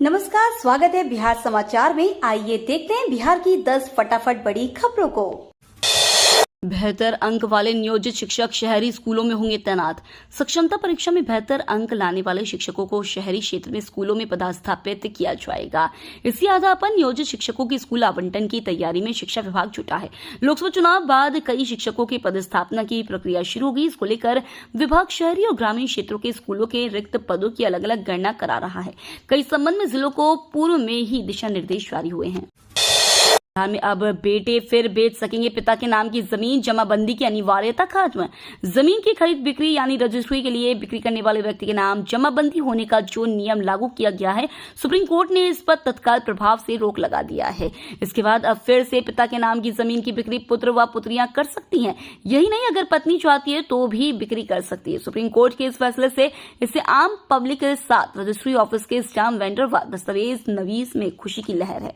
नमस्कार, स्वागत है बिहार समाचार में। आइए देखते हैं बिहार की 10 फटाफट बड़ी खबरों को। बेहतर अंक वाले नियोजित शिक्षक शहरी स्कूलों में होंगे तैनात। सक्षमता परीक्षा में बेहतर अंक लाने वाले शिक्षकों को शहरी क्षेत्र में स्कूलों में पदस्थापित किया जाएगा। इसी आधार पर नियोजित शिक्षकों की स्कूल आवंटन की तैयारी में शिक्षा विभाग जुटा है। लोकसभा चुनाव बाद कई शिक्षकों की पदस्थापना की प्रक्रिया शुरू होगी। इसको लेकर विभाग शहरी और ग्रामीण क्षेत्रों के स्कूलों के रिक्त पदों की अलग अलग गणना करा रहा है। कई संबंध में जिलों को पूर्व में ही दिशा निर्देश जारी हुए हैं। बिहार में अब बेटे फिर बेच सकेंगे पिता के नाम की जमीन, जमाबंदी की अनिवार्यता खत्म। जमीन की खरीद बिक्री यानी रजिस्ट्री के लिए बिक्री करने वाले व्यक्ति के नाम जमाबंदी होने का जो नियम लागू किया गया है, सुप्रीम कोर्ट ने इस पर तत्काल प्रभाव से रोक लगा दिया है। इसके बाद अब फिर से पिता के नाम की जमीन की बिक्री पुत्र व पुत्रियां कर सकती हैं। यही नहीं, अगर पत्नी चाहती है तो भी बिक्री कर सकती है। सुप्रीम कोर्ट के इस फैसले से इससे आम पब्लिक के साथ रजिस्ट्री ऑफिस के स्टाम्प वेंडर व दस्तावेज नवीस में खुशी की लहर है।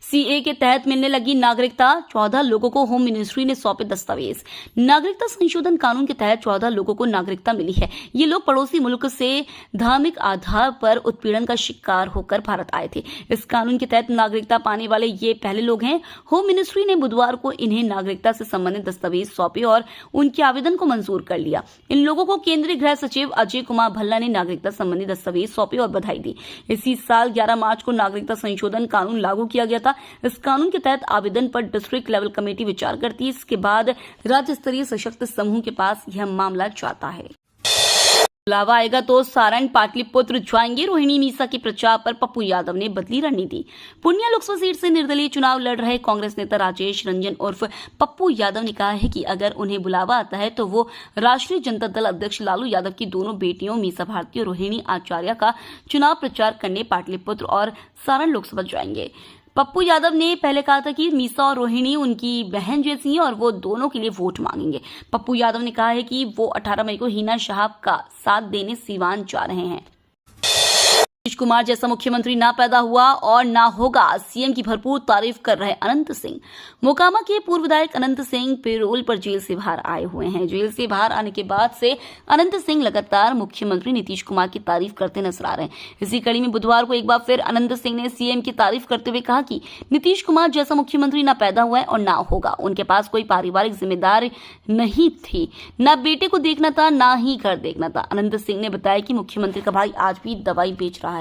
सीए के तहत मिलने लगी नागरिकता, 14 लोगों को होम मिनिस्ट्री ने सौंपे दस्तावेज। नागरिकता संशोधन कानून के तहत 14 लोगों को नागरिकता मिली है। ये लोग पड़ोसी मुल्क से धार्मिक आधार पर उत्पीड़न का शिकार होकर भारत आए थे। इस कानून के तहत नागरिकता पाने वाले ये पहले लोग हैं। होम मिनिस्ट्री ने बुधवार को इन्हें नागरिकता से संबंधित दस्तावेज सौंपे और उनके आवेदन को मंजूर कर लिया। इन लोगों को केंद्रीय गृह सचिव अजय कुमार भल्ला ने नागरिकता संबंधी दस्तावेज सौंपे और बधाई दी। इसी साल 11 मार्च को नागरिकता संशोधन कानून लागू किया गया था। इस कानून के तहत आवेदन पर डिस्ट्रिक्ट लेवल कमेटी विचार करती है। इसके बाद राज्य स्तरीय सशक्त समूह के पास यह मामला जाता है। बुलावा आएगा तो सारण पाटलिपुत्र जाएंगे। रोहिणी मीसा के प्रचार पर पप्पू यादव ने बदली रणनीति। पूर्णिया लोकसभा सीट से निर्दलीय चुनाव लड़ रहे कांग्रेस नेता राजेश रंजन उर्फ पप्पू यादव ने कहा है कि अगर उन्हें बुलावा आता है तो वो राष्ट्रीय जनता दल अध्यक्ष लालू यादव की दोनों बेटियों मीसा भारती और रोहिणी आचार्य का चुनाव प्रचार करने पाटलिपुत्र और सारण लोकसभा जाएंगे। पप्पू यादव ने पहले कहा था कि मीसा और रोहिणी उनकी बहन जैसी हैं और वो दोनों के लिए वोट मांगेंगे। पप्पू यादव ने कहा है कि वो 18 मई को हिना शहाब का साथ देने सीवान जा रहे हैं। नीतीश कुमार जैसा मुख्यमंत्री ना पैदा हुआ और ना होगा, सीएम की भरपूर तारीफ कर रहे अनंत सिंह। मोकामा के पूर्व विधायक अनंत सिंह पेरोल पर जेल से बाहर आए हुए हैं। जेल से बाहर आने के बाद से अनंत सिंह लगातार मुख्यमंत्री नीतीश कुमार की तारीफ करते नजर आ रहे हैं। इसी कड़ी में बुधवार को एक बार फिर अनंत सिंह ने सीएम की तारीफ करते हुए कहा कि नीतीश कुमार जैसा मुख्यमंत्री ना पैदा हुआ है और ना होगा। उनके पास कोई पारिवारिक जिम्मेदारी नहीं थी, ना बेटे को देखना था, ना ही घर देखना था। अनंत सिंह ने बताया कि मुख्यमंत्री का भाई आज भी दवाई बेच रहा है।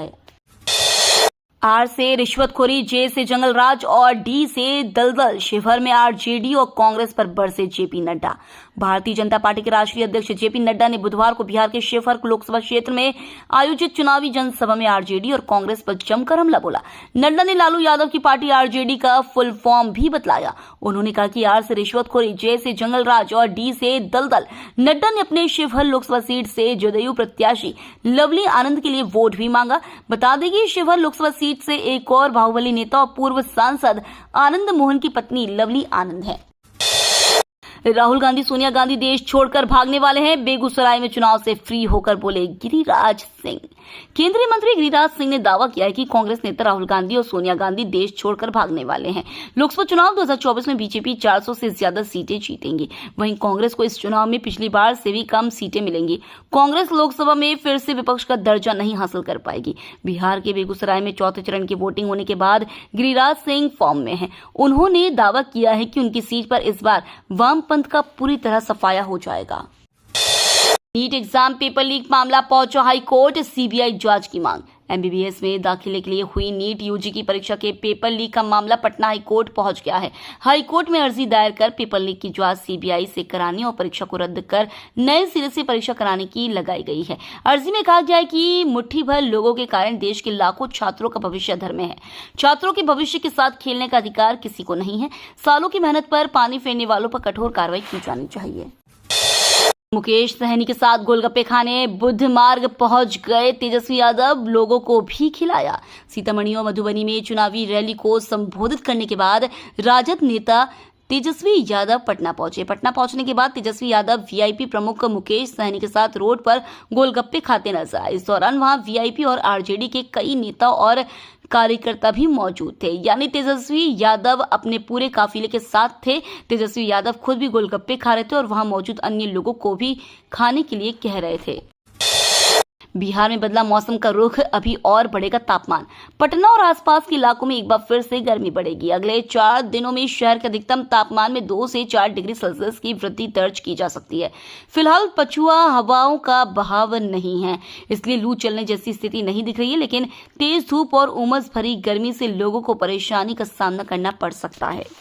आर से रिश्वतखोरी, जे से जंगलराज और डी से दलदल। शिवहर में आरजेडी और कांग्रेस पर बरसे जेपी नड्डा। भारतीय जनता पार्टी के राष्ट्रीय अध्यक्ष जेपी नड्डा ने बुधवार को बिहार के शिवहर लोकसभा क्षेत्र में आयोजित चुनावी जनसभा में आरजेडी और कांग्रेस पर जमकर हमला बोला। नड्डा ने लालू यादव की पार्टी आरजेडी का फुल फॉर्म भी बतलाया। उन्होंने कहा कि आर से रिश्वतखोरी, जे से जंगलराज और डी से दलदल। नड्डा ने अपने शिवहर लोकसभा सीट से जदयू प्रत्याशी लवली आनंद के लिए वोट भी मांगा। बता दें कि शिवहर लोकसभा सीट से एक और बाहुबली नेता और पूर्व सांसद आनंद मोहन की पत्नी लवली आनंद है। राहुल गांधी सोनिया गांधी देश छोड़कर भागने वाले हैं। बेगूसराय में चुनाव से फ्री होकर बोले गिरिराज सिंह। केंद्रीय मंत्री गिरिराज सिंह ने दावा किया है कि कांग्रेस नेता राहुल गांधी और सोनिया गांधी देश छोड़कर भागने वाले हैं। लोकसभा चुनाव 2024 में बीजेपी 400 से ज्यादा सीटें जीतेंगी। वहीं कांग्रेस को इस चुनाव में पिछली बार से भी कम सीटें मिलेंगी। कांग्रेस लोकसभा में फिर से विपक्ष का दर्जा नहीं हासिल कर पाएगी। बिहार के बेगूसराय में चौथे चरण की वोटिंग होने के बाद गिरिराज सिंह फॉर्म में हैं। उन्होंने दावा किया है कि उनकी सीट पर इस बार वामपंथ का पूरी तरह सफाया हो जाएगा। नीट एग्जाम पेपर लीक मामला पहुंचा हाई कोर्ट, सीबीआई जांच की मांग। एमबीबीएस में दाखिले के लिए हुई नीट यूजी की परीक्षा के पेपर लीक का मामला पटना हाई कोर्ट पहुंच गया है। हाई कोर्ट में अर्जी दायर कर पेपर लीक की जांच सीबीआई से कराने और परीक्षा को रद्द कर नए सिरे से परीक्षा कराने की लगाई गई है। अर्जी में कहा गया है कि मुट्ठी भर लोगों के कारण देश के लाखों छात्रों का भविष्य अधर में है। छात्रों के भविष्य के साथ खेलने का अधिकार किसी को नहीं है। सालों की मेहनत पर पानी फेरने वालों पर कठोर कार्रवाई की जानी चाहिए। मुकेश सहनी के साथ गोलगप्पे खाने बुद्ध मार्ग पहुंच गए तेजस्वी यादव, लोगों को भी खिलाया। सीतामढ़ी और मधुबनी में चुनावी रैली को संबोधित करने के बाद राजद नेता तेजस्वी यादव पटना पहुंचे। पटना पहुंचने के बाद तेजस्वी यादव वीआईपी प्रमुख मुकेश सहनी के साथ रोड पर गोलगप्पे खाते नजर आए। इस दौरान वहां वीआईपी और आरजेडी के कई नेता और कार्यकर्ता भी मौजूद थे। यानी तेजस्वी यादव अपने पूरे काफिले के साथ थे। तेजस्वी यादव खुद भी गोलगप्पे खा रहे थे और वहां मौजूद अन्य लोगों को भी खाने के लिए कह रहे थे। बिहार में बदला मौसम का रुख, अभी और बढ़ेगा तापमान। पटना और आसपास के इलाकों में एक बार फिर से गर्मी बढ़ेगी। अगले 4 दिनों में शहर के अधिकतम तापमान में 2 से 4 डिग्री सेल्सियस की वृद्धि दर्ज की जा सकती है। फिलहाल पछुआ हवाओं का बहाव नहीं है, इसलिए लू चलने जैसी स्थिति नहीं दिख रही है, लेकिन तेज धूप और उमस भरी गर्मी से लोगों को परेशानी का सामना करना पड़ सकता है।